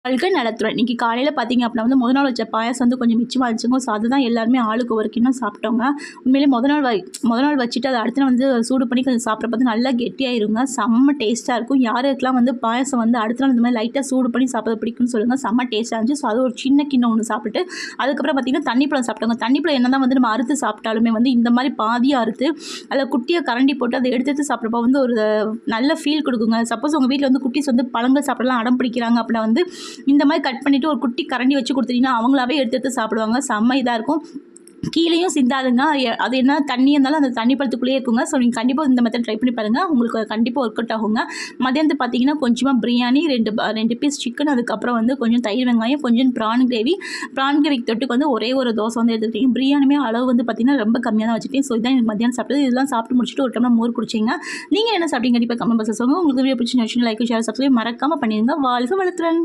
வாழ்க்கை நலத்துடன் இன்றைக்கி காலையில் பார்த்தீங்க அப்படின்னா வந்து முதல் நாள் வச்ச பாயாசம் வந்து கொஞ்சம் மிச்சமாக இருந்துச்சுங்க. ஸோ அதுதான் எல்லாருமே ஆளுக்கு ஒரு கிண்ணம் சாப்பிட்டோங்க. உண்மையிலே முதல் நாள் வச்சுட்டு அதை அடுத்த நாள் வந்து சூடு பண்ணி கொஞ்சம் சாப்பிட்றப்ப வந்து நல்லா கெட்டியாயிருங்க. செம்ம டேஸ்ட்டாக இருக்கும். யாருக்கெல்லாம் வந்து பாயாசம் வந்து அடுத்த நாள் இந்த மாதிரி லைட்டாக சூடு பண்ணி சாப்பிட பிடிக்கும்னு சொல்லுங்கள். செம்ம டேஸ்ட்டாக இருந்துச்சு. ஸோ அது ஒரு சின்ன கிண்ணம் ஒன்று சாப்பிட்டு அதுக்கப்புறம் பார்த்திங்கன்னா தண்ணிப்பழம் சாப்பிட்டோங்க. தண்ணிப்பழம் என்ன தான் வந்து நம்ம அறுத்து சாப்பிட்டாலுமே வந்து இந்த மாதிரி பாதியாக அறுத்து அதில் குட்டியாக கரண்டி போட்டு அதை எடுத்து சாப்பிட்றப்ப வந்து ஒரு நல்ல ஃபீல் கொடுக்குங்க. சப்போஸ் உங்கள் வீட்டில் வந்து குட்டீஸ் வந்து பழங்கள் சாப்பிடலாம் அடம் பிடிக்கிறாங்க அப்படின்னா வந்து இந்த மாதிரி கட் பண்ணிவிட்டு ஒரு குட்டி கரண்டி வச்சு கொடுத்துட்டீங்கன்னா அவங்களாவே எடுத்து சாப்பிடுவாங்க. செம்ம இதாக இருக்கும். கீழேயும் சிந்தாதுங்க. அது என்ன தண்ணி இருந்தாலும் அந்த தண்ணி பழத்துக்குள்ளேயே இருக்குங்க. ஸோ நீங்கள் கண்டிப்பாக இந்த மெத்தட் ட்ரை பண்ணி பாருங்கள். உங்களுக்கு கண்டிப்பாக ஒர்க் அவுட் ஆகுங்க. மதியானத்து பார்த்தீங்கன்னா கொஞ்சமாக பிரியாணி, ரெண்டு பீஸ் சிக்கன், அதுக்கப்புறம் வந்து கொஞ்சம் தயிர் வெங்காயம், கொஞ்சம் ப்ரான் கிரேவிக்கு தொட்டுக்கு வந்து ஒரே ஒரு தோசை வந்து எடுத்துக்கிட்டீங்க. பிரியாணியுமே அளவு வந்து பார்த்தீங்கன்னா ரொம்ப கம்மியாக தான் வச்சுட்டேன். ஸோ இதான் எனக்கு மதியானம் சாப்பிட்டது. இதெல்லாம் சாப்பிட்டு முடிச்சுட்டு ஒரு டம்ளர் மோர் குடிச்சிங்க. நீங்கள் என்ன சாப்பிட்டீங்க கண்டிப்பாக கமெண்ட் பாக்ஸில் சொல்லுங்கள். உங்களுக்கு வீடியோ பிடிச்சி லைக், ஷேர், சப்ஸ்கிரைப் மறக்காமல் பண்ணிடுங்க. வாழ்க வளத்துடன்.